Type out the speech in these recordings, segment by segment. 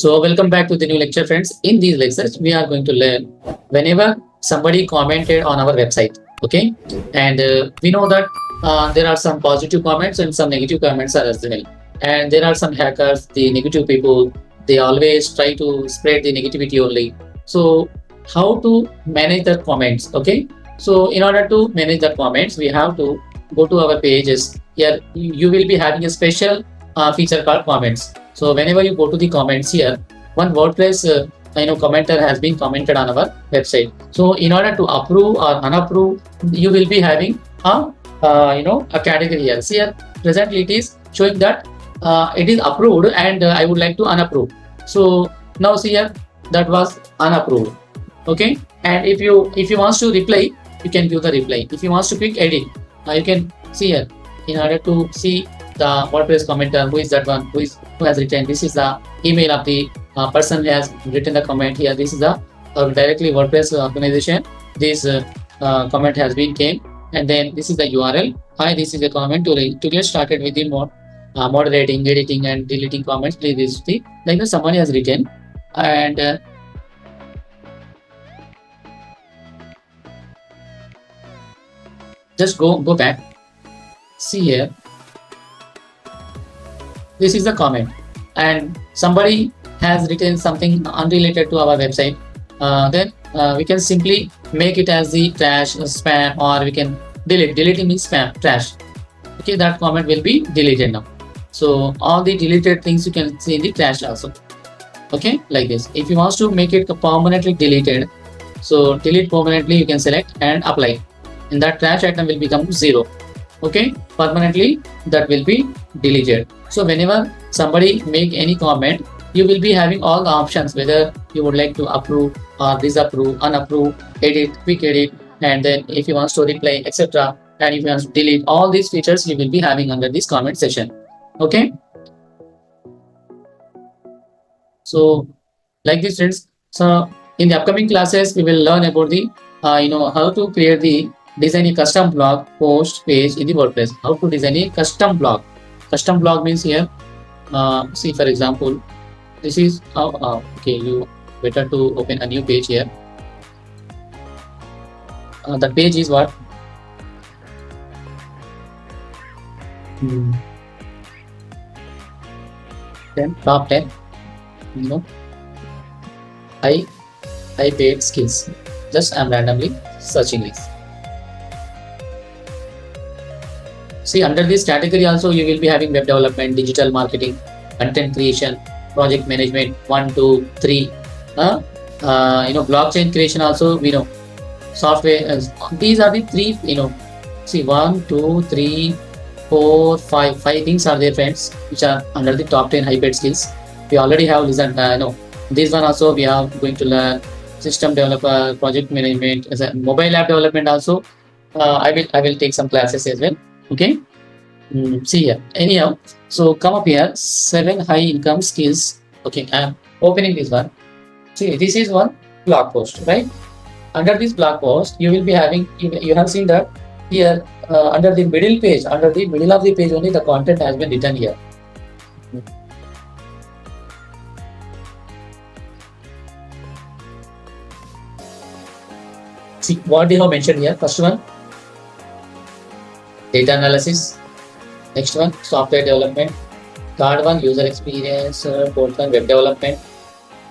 So welcome back to the new lecture, friends. In these lectures, we are going to learn whenever somebody commented on our website. Okay, and we know that there are some positive comments and some negative comments are as well. And there are some hackers, the negative people. They always try to spread the negativity only. So how to manage the comments? Okay, so in order to manage the comments, we have to go to our pages. Here you will be having a special feature called comments. So whenever you go to the comments here, one WordPress commenter has been commented on our website. So in order to approve or unapprove, you will be having a category here. See here, presently it is showing that it is approved and I would like to unapprove. So now see here, that was unapproved. Okay, and if you want to reply, you can give the reply. If you want to click edit, you can see here. In order to see the WordPress commenter, who is that one, who has written, this is the email of the person who has written the comment here. This is the directly WordPress organization. This comment has been came, and then this is the URL. Hi, this is the comment to get started with the moderating, editing, and deleting comments. Please this the like the someone has written, and just go back. See here. This is the comment, and somebody has written something unrelated to our website. Then we can simply make it as the trash, spam, or we can delete. Deleting means spam, trash. Okay, that comment will be deleted now. So all the deleted things you can see in the trash also. Okay, like this. If you want to make it permanently deleted, so delete permanently, you can select and apply. And that trash item will become 0. Okay, permanently that will be deleted. So whenever somebody make any comment, you will be having all the options, whether you would like to approve or disapprove, unapprove, edit, quick edit, and then if you want to reply, etc. And if you want to delete, all these features you will be having under this comment section. Okay, so like this, friends. So in the upcoming classes, we will learn about the how to create the design a custom blog post page in the WordPress. How to design a custom blog. Custom blog means here, see for example, this is how, okay, you better to open a new page here. The page is what? Then top 10, I paid skills. Just I'm randomly searching this. See, under this category also you will be having web development, digital marketing, content creation, project management, 1, 2, 3. Blockchain creation also, software. These are the 3. See, 1, 2, 3, 4, 5 things are there, friends, which are under the top 10 high paid skills. We already have listened. This one also we are going to learn. System developer, project management, as a mobile app development also. I will take some classes as well. Okay, see here. Anyhow, so come up here, 7 high income skills. Okay, I'm opening this one. See, this is one blog post, right? Under this blog post, you will be having, you have seen that here under the middle page, under the middle of the page only the content has been written here. See what they have mentioned here. First one, data analysis. Next one, software development. Third one, user experience. Fourth one, web development,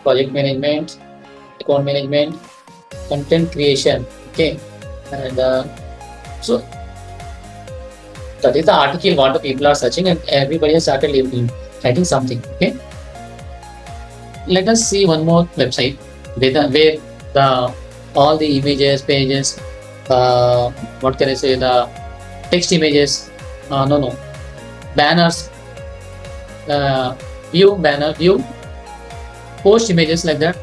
project management, account management, content creation. Okay, and so that is the article what the people are searching, and everybody has started writing something. Okay, let us see one more website where the all the images, pages, what can I say, the text images, banners, view, post images, like that,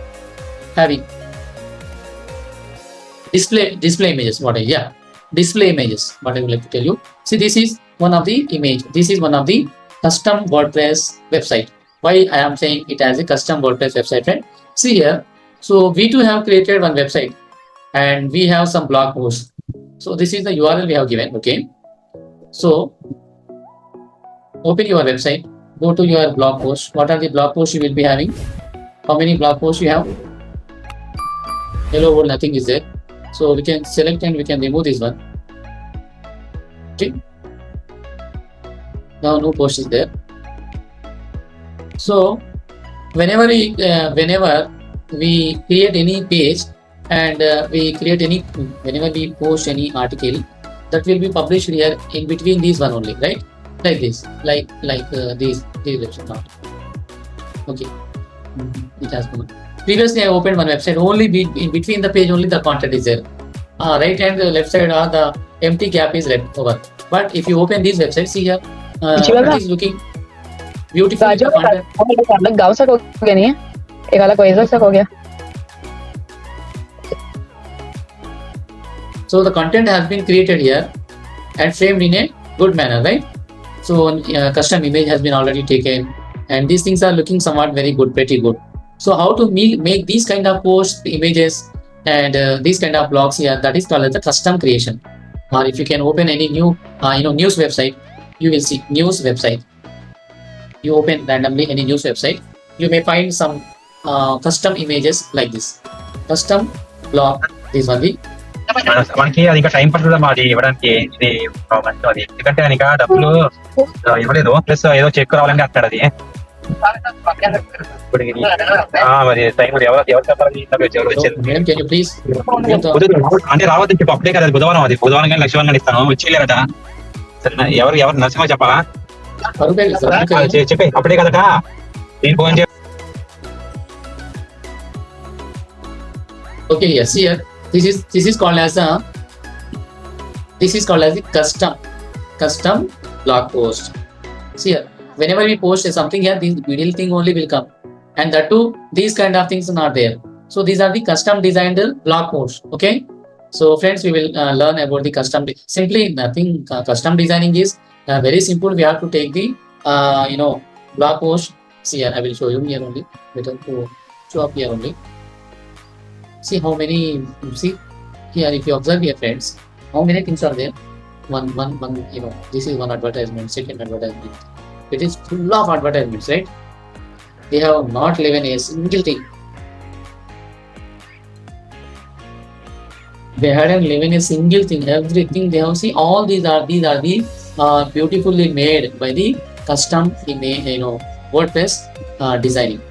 having display images, display images, what I would like to tell you. See, this is one of the image. This is one of the custom WordPress website. Why I am saying it as a custom WordPress website, right? See here. So we too have created one website and we have some blog posts. So this is the URL we have given. Okay. So open your website, go to your blog post. What are the blog posts you will be having? How many blog posts you have? Hello world, nothing is there. So we can select and we can remove this one. Okay. Now no post is there. So whenever we create any page and whenever we post any article, that will be published here in between these one only, right? Like this, like these not. Okay, it has gone. Previously I opened one website, only in between the page only the content is there. Right and left side are the empty gap is left over. But if you open these websites, see here, it is looking beautiful. अलग गाँव सा हो गया नहीं है, एक अलग कोई सा हो गया. So the content has been created here and framed in a good manner, right? So custom image has been already taken, and these things are looking somewhat very good, pretty good. So how to make these kind of posts, images, and these kind of blogs here, that is called as the custom creation. Or if you can open any new news website, you will see news website. You open randomly any news website, you may find some custom images like this. Custom blog, this one the మనకి అది ఇంకా time పడుతుందమ్మా అది ఇవ్వడానికి. ఇది మంచి అది ఎందుకంటే నేను ఇంకా డబ్బులు ఇవ్వలేదు, ప్లస్ ఏదో చెక్ రావాలని అంటాడు అది. ఇప్పుడు మరి టైం ఎవరు చెప్పాలి అంటే రావద్దు చెప్పి అప్పుడే కదా బుధవారం, అది బుధవారం కానీ లక్ష్మణ్ కానీ ఇస్తాను వచ్చేయలేదట. ఎవరు నరసింహ చెప్పాలా చెప్పే అప్పుడే కదట నేను ఫోన్ చే. Okay, yes, here this is called as the custom blog post. See here, whenever we post something here, this middle thing only will come, and that too these kind of things are not there. So these are the custom designed blog posts. Okay, so friends, we will learn about the simply nothing. Custom designing is very simple. We have to take the blog post. See here, I will show you here only. Better to show up here only. See how many, see here, if you observe here friends, how many things are there. One this is one advertisement, second advertisement. It is full of advertisements, right? They have not given a single thing. They hadn't given a single thing. Everything they have, see, all these are the beautifully made by the custom WordPress designing.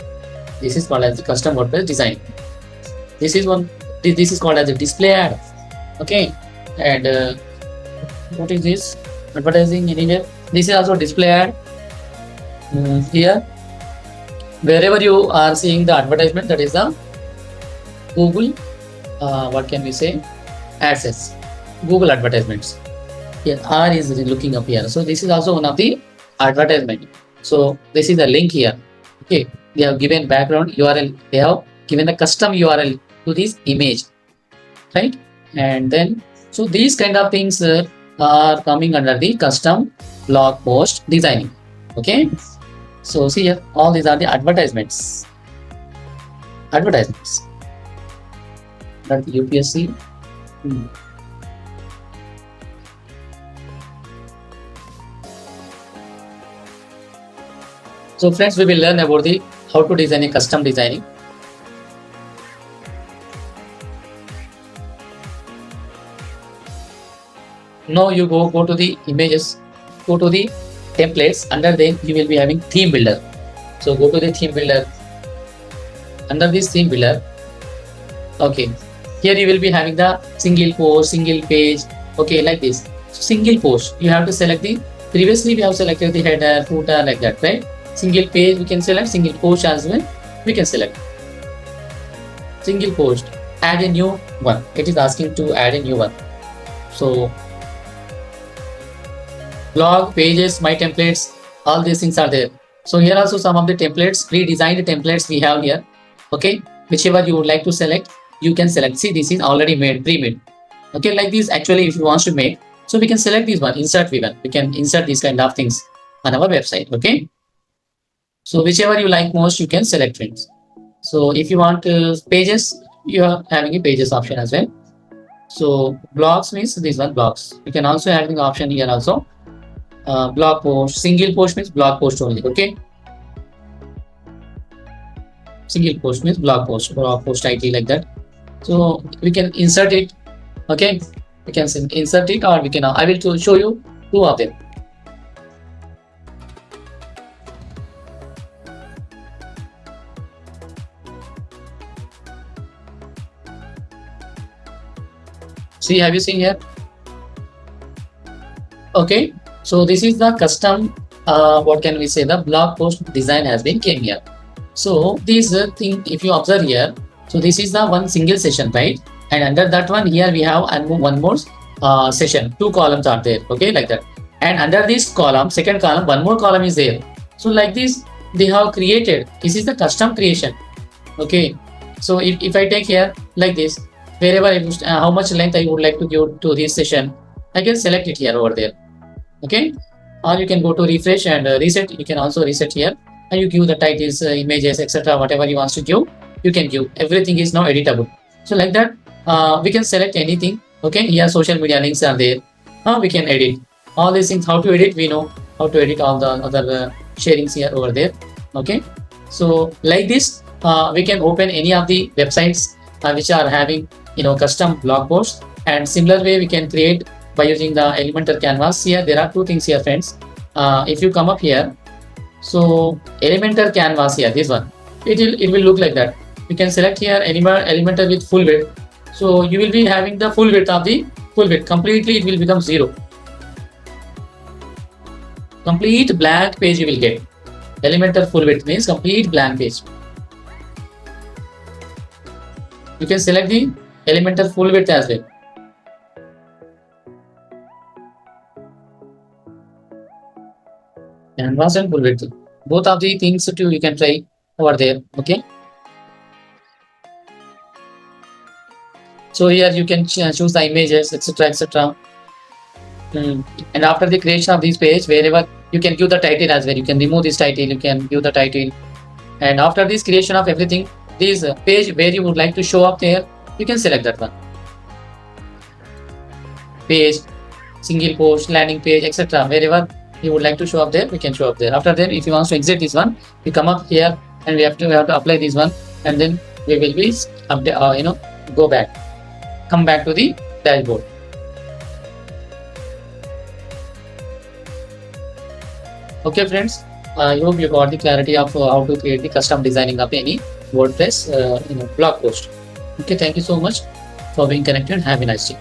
This is called as the custom WordPress designing. This is called as a display ad. Okay, and what is this? Advertising anywhere. This is also display ad. Here, wherever you are seeing the advertisement, that is the Google. What can we say? AdSense. Google advertisements. Here, R is looking up here. So this is also one of the advertisement. So this is the link here. Okay, they have given background URL. They have given the custom URL to this image, right? And then so these kind of things are coming under the custom blog post designing. Okay, so see here, all these are the advertisements. That UPSC. So friends, we will learn about the how to design a custom designing. Now you go to the images, go to the templates. Under them you will be having theme builder. So go to the theme builder. Under this theme builder, okay, here you will be having the single post, single page. Okay, like this. So single post, you have to select the. Previously we have selected the header, footer, like that, right? Single page we can select, single post as well we can select. Single post, add a new one. It is asking to add a new one. So blog, pages, my templates, all these things are there. So here also some of the templates, pre-designed templates we have here. Okay, whichever you would like to select, you can select. See, this is already made, pre-made. Okay, like this actually if you want to make, so we can select this one, insert V1. We can insert these kind of things on our website. Okay, so whichever you like most, you can select, friends. So if you want pages, you are having a pages option as well. So blogs means this one, blogs. You can also have the option here also. Blog post, single post means blog post only. Okay, Single post means blog post ID like that. So we can insert it. Okay, we can insert it, or we can. I will show you two of them. See, have you seen here? Okay, so this is the custom. What can we say? The blog post design has been came here. So this thing, if you observe here, so this is the one single session, right? And under that one, here we have one more session. Two columns are there. Okay, like that. And under this column, second column, one more column is there. So like this, they have created. This is the custom creation. Okay. So if I take here like this, wherever I how much length I would like to give to this session, I can select it here over there. Okay. Or you can go to refresh and reset. You can also reset here, and you give the titles, images, etc. Whatever you want to give, you can give. Everything is now editable. So like that, we can select anything. Okay. Here social media links are there. We can edit all these things. How to edit? We know how to edit all the other sharings here over there. Okay. So like this, we can open any of the websites which are having custom blog posts, and similar way we can create by using the Elementor canvas. Here there are two things here, friends. If you come up here, so Elementor canvas here, this one, it will look like that. You can select here Elementor with full width. So you will be having the full width of the full width. Completely it will become 0. Complete blank page you will get. Elementor full width means complete blank page. You can select the Elementor full width as well. Canvas and full width. Both of the things too you can try over there. Okay. So here you can choose the images, etc., etc. And after the creation of this page, wherever you can give the title as well. You can remove this title. You can give the title. And after this creation of everything, this page where you would like to show up there, you can select that one. Page, single post, landing page, etc. Wherever you would like to show up there, we can show up there. After that, if you want to exit this one, you come up here and we have to apply this one, and then we will be go back, come back to the dashboard. Okay, friends. I hope you got the clarity of how to create the custom designing of any WordPress blog post. Okay, thank you so much for being connected. Have a nice day.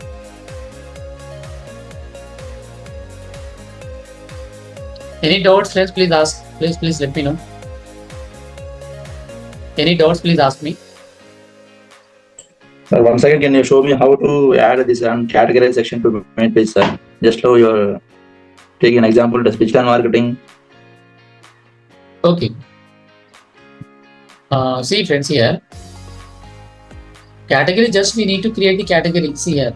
Any doubts, friends? Please ask. Please let me know. Any doubts? Please ask me. Sir, once again, can you show me how to add this category section to main page, sir? Just now you're taking an example, the digital marketing. Okay. See, friends, here. Category, just we need to create the category. See here.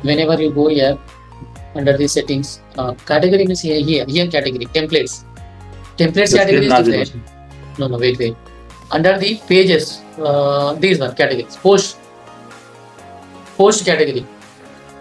Whenever you go here, under the settings, category means here category, templates. Templates category is different. No, wait. Under the pages, these one categories. Post category.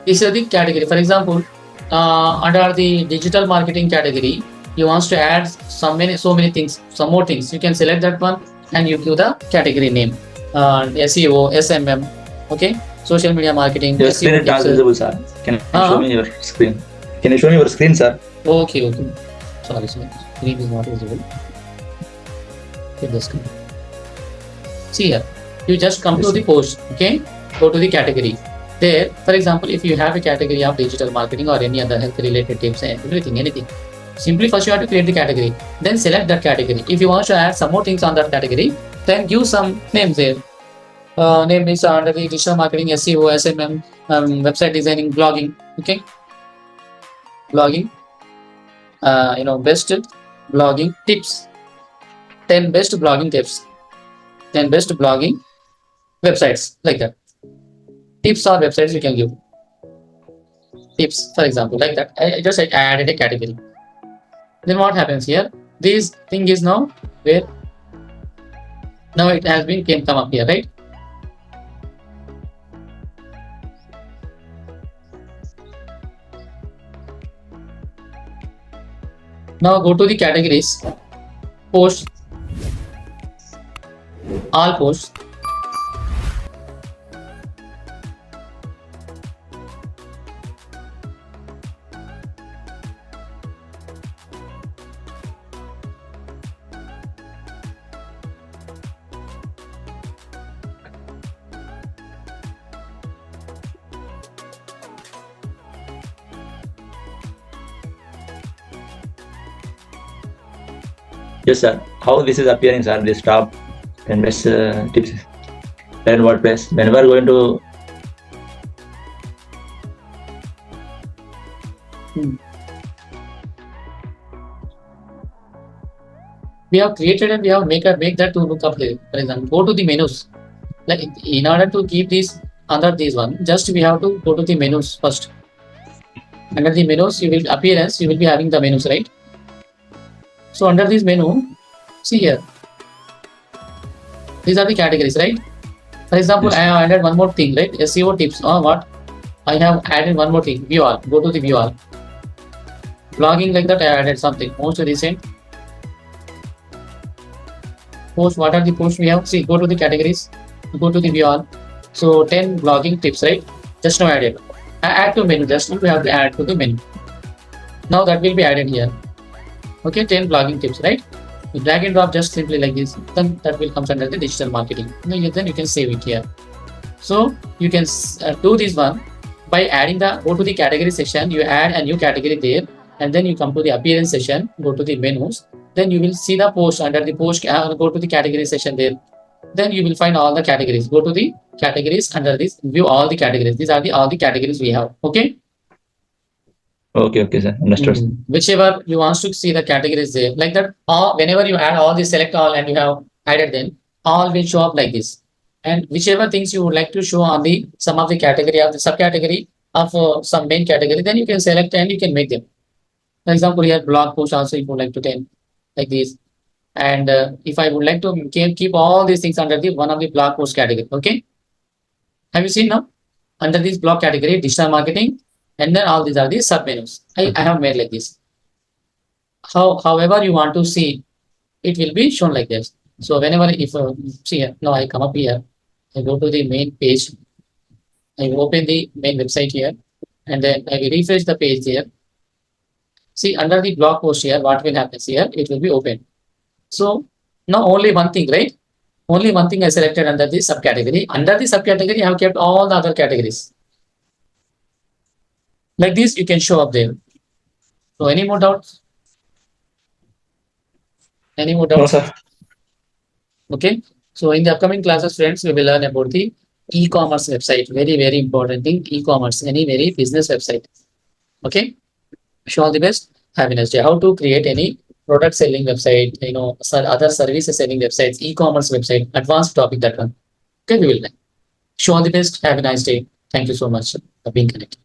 This is the category. For example, under the digital marketing category, you want to add so many things, some more things. You can select that one and you give the category name. SEO, SMM, okay, social media marketing. Your screen is not visible, sir. Can you show me your screen? Can you show me your screen, sir? Okay. Sorry, screen is not visible. Hit the screen. See here, you just come to the post, okay, go to the category. There, for example, if you have a category of digital marketing or any other health related tips and anything, simply first you have to create the category, then select that category. If you want to add some more things on that category, then give some names there. Name is under the digital marketing, SEO, SMM, website designing, blogging, okay, blogging, best blogging tips, 10 best blogging tips, 10 best blogging websites, like that. Tips or websites you can give. Tips, for example, like that. I just added a category. Then what happens here? This thing is now where? Now it has been come up here, right? Now go to the categories, post, all posts. Yes, sir. How this is appearing, sir? This top and best tips. Learn WordPress. When we are going to we have created and we have make that to look up there. For example, go to the menus. Like in order to keep this under this one, just we have to go to the menus first. Under the menus, you will appearance, you will be having the menus, right? So under this menu, see here. These are the categories, right? For example, Yes. I have added one more thing, right? SEO tips. What? I have added one more thing. View all. Go to the view all. Blogging like that, I added something. Most recent. Post. What are the posts we have? See, go to the categories. Go to the view all. So 10 blogging tips, right? Just now added. Add to menu. Just now we have to add to the menu. Now that will be added here. Okay, 10 blogging tips, right? You drag and drop just simply like this, then that will come under the digital marketing. Then you can save it here. So you can do this one by adding go to the category section, you add a new category there, and then you come to the appearance section, go to the menus, then you will see the post under the post, go to the category section there. Then you will find all the categories. Go to the categories under this, view all the categories. These are all the categories we have. Okay. okay, sir. Understood. Whichever you want to see the categories there, like that. Whenever you add all this, select all, and you have added them, all will show up like this. And whichever things you would like to show on the some of the category of the subcategory of some main category, then you can select and you can make them. For example, here blog post also if you would like to take like this. And if I would like to keep all these things under the one of the blog post category, okay? Have you seen now? Under this blog category, digital marketing, and then all these are the sub menus. I have made like this. However you want to see, it will be shown like this. So whenever if see here, now I come up here, I go to the main page, I open the main website here, and then I will refresh the page here. See under the blog post here, what will happen here? It will be open. So now only one thing, right? Only one thing I selected under the subcategory. Under the subcategory, I have kept all the other categories. Like this, you can show up there. So any more doubts? Any more No, doubts? sir. Okay. So in the upcoming classes, friends, we will learn about the e-commerce website. Very, very important thing. E-commerce, any very business website. Okay. Wish you all the best. Have a nice day. How to create any product selling website, other services selling websites, e-commerce website, advanced topic, that one. Okay, we will learn. Wish you all the best. Have a nice day. Thank you so much for being connected.